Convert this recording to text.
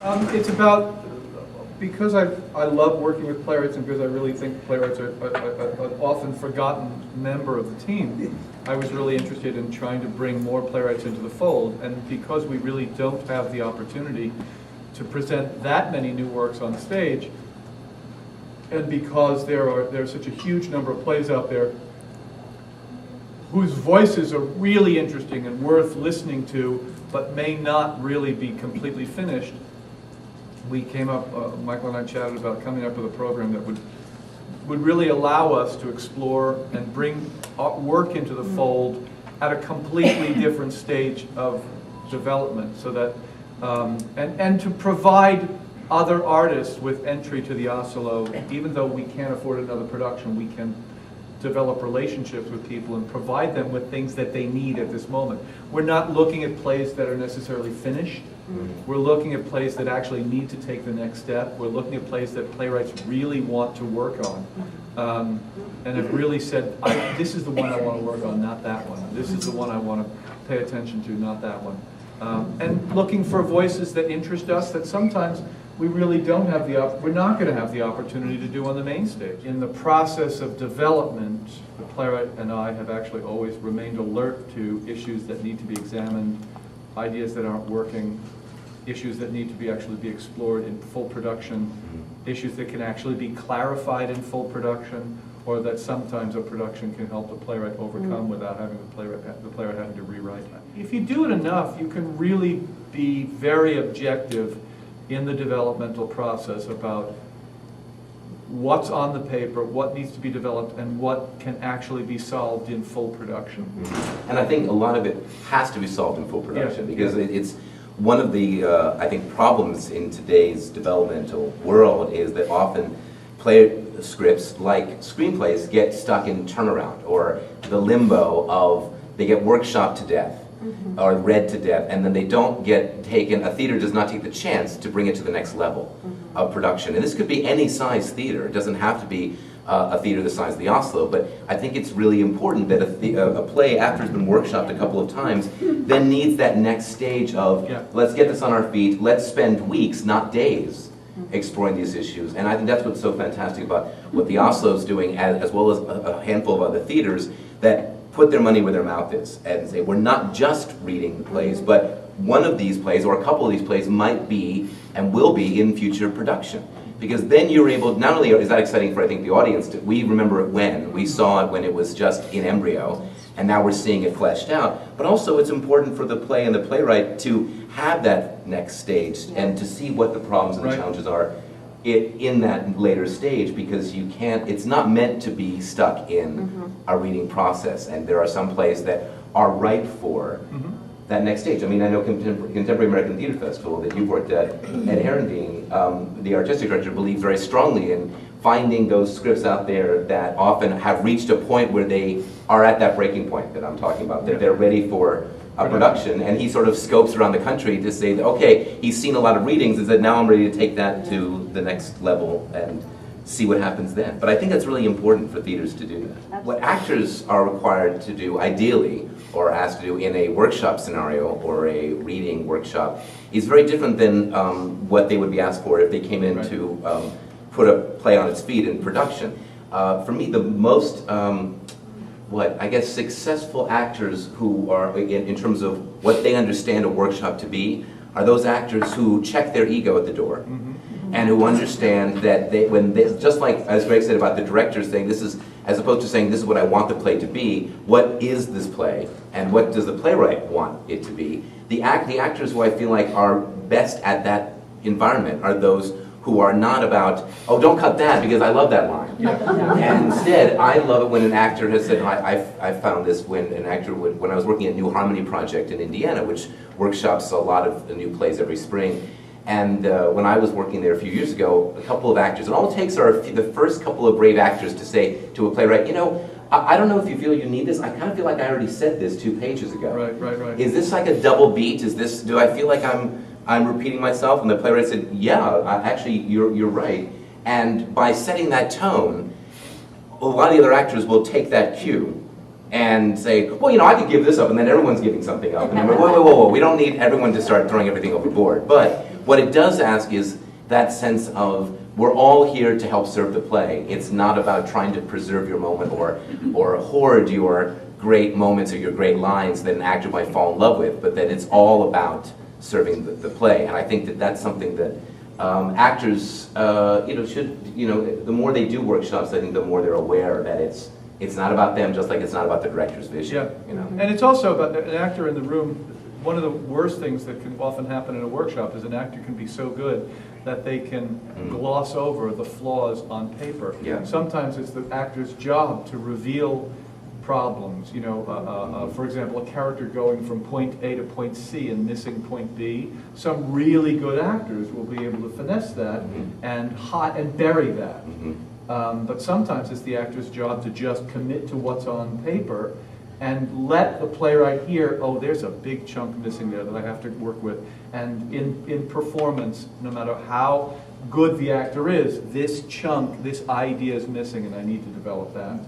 It's about, because I love working with playwrights and because I really think playwrights are an often forgotten member of the team, I was really interested in trying to bring more playwrights into the fold. And because we really don't have the opportunity to present that many new works on stage, and because there's such a huge number of plays out there whose voices are really interesting and worth listening to, but may not really be completely finished, we came up, Michael and I chatted about coming up with a program that would really allow us to explore and bring work into the fold at a completely different stage of development, so that, and to provide other artists with entry to the Asolo. Even though we can't afford another production, we can develop relationships with people and provide them with things that they need at this moment. We're not looking at plays that are necessarily finished. We're looking at plays that actually need to take the next step. We're looking at plays that playwrights really want to work on, and have really said, this is the one I want to work on, not that one. This is the one I want to pay attention to, not that one. And looking for voices that interest us, that sometimes we really don't have we're not going to have the opportunity to do on the main stage. In the process of development, the playwright and I have actually always remained alert to issues that need to be examined, ideas that aren't working, issues that need to actually be explored in full production, issues that can actually be clarified in full production, or that sometimes a production can help the playwright overcome without having the playwright having to rewrite. If you do it enough, you can really be very objective in the developmental process about what's on the paper, what needs to be developed, and what can actually be solved in full production. And I think a lot of it has to be solved in full production, because it's one of the, I think, problems in today's developmental world is that often play scripts, like screenplays, get stuck in turnaround, or the limbo of they get workshopped to death, or read to death, and then they don't get taken, a theater does not take the chance to bring it to the next level of production. And this could be any size theater. It doesn't have to be a theater the size of the Asolo, but I think it's really important that a play, after it's been workshopped a couple of times, then needs that next stage of, let's get this on our feet, let's spend weeks, not days, exploring these issues. And I think that's what's so fantastic about what the Asolo is doing, as well as a handful of other theaters that put their money where their mouth is and say, we're not just reading plays, but one of these plays or a couple of these plays might be and will be in future production. Because then you're able, not only is that exciting for, I think, the audience, we remember it when, we saw it when it was just in embryo, and now we're seeing it fleshed out, but also it's important for the play and the playwright to have that next stage and to see what the problems and the challenges are in that later stage, because you can't, it's not meant to be stuck in a reading process, and there are some plays that are ripe for that next stage. I mean, I know Contemporary American Theater Festival that you've worked at Herendeen, the artistic director, believes very strongly in finding those scripts out there that often have reached a point where they are at that breaking point that I'm talking about, that they're ready for a production, and he sort of scopes around the country to say that, okay, he's seen a lot of readings, is that now I'm ready to take that to the next level and see what happens then. But I think that's really important for theaters to do that. Absolutely. What actors are required to do, ideally, or asked to do in a workshop scenario or a reading workshop, is very different than what they would be asked for if they came in to put a play on its feet in production. For me, the most I guess successful actors who are, in terms of what they understand a workshop to be, are those actors who check their ego at the door, and who understand that just like as Greg said about the director saying this is, as opposed to saying this is what I want the play to be, what is this play, and what does the playwright want it to be? The actors who I feel like are best at that environment are those who are not about, oh, don't cut that because I love that line. And instead, I love it when an actor has said, I found this when an actor would, when I was working at New Harmony Project in Indiana, which workshops a lot of the new plays every spring. And when I was working there a few years ago, a couple of actors, and all it takes are the first couple of brave actors to say to a playwright, you know, I don't know if you feel you need this, I kind of feel like I already said this 2 pages ago. Right. Is this like a double beat? Is this, do I feel like I'm repeating myself? And the playwright said, yeah, actually, you're right. And by setting that tone, a lot of the other actors will take that cue and say, well, you know, I could give this up, and then everyone's giving something up. And I'm like, whoa, we don't need everyone to start throwing everything overboard. But What it does ask is that sense of, we're all here to help serve the play. It's not about trying to preserve your moment or hoard your great moments or your great lines that an actor might fall in love with, but that it's all about serving the play. And I think that that's something that actors, the more they do workshops, I think the more they're aware that it's not about them, just like it's not about the director's vision. Yeah. And it's also about an actor in the room. One of the worst things that can often happen in a workshop is an actor can be so good that they can gloss over the flaws on paper. Yeah. Sometimes it's the actor's job to reveal problems. For example, a character going from point A to point C and missing point B. Some really good actors will be able to finesse that and bury that. But sometimes it's the actor's job to just commit to what's on paper and let the playwright hear, oh, there's a big chunk missing there that I have to work with. And in performance, no matter how good the actor is, this chunk, this idea is missing, and I need to develop that.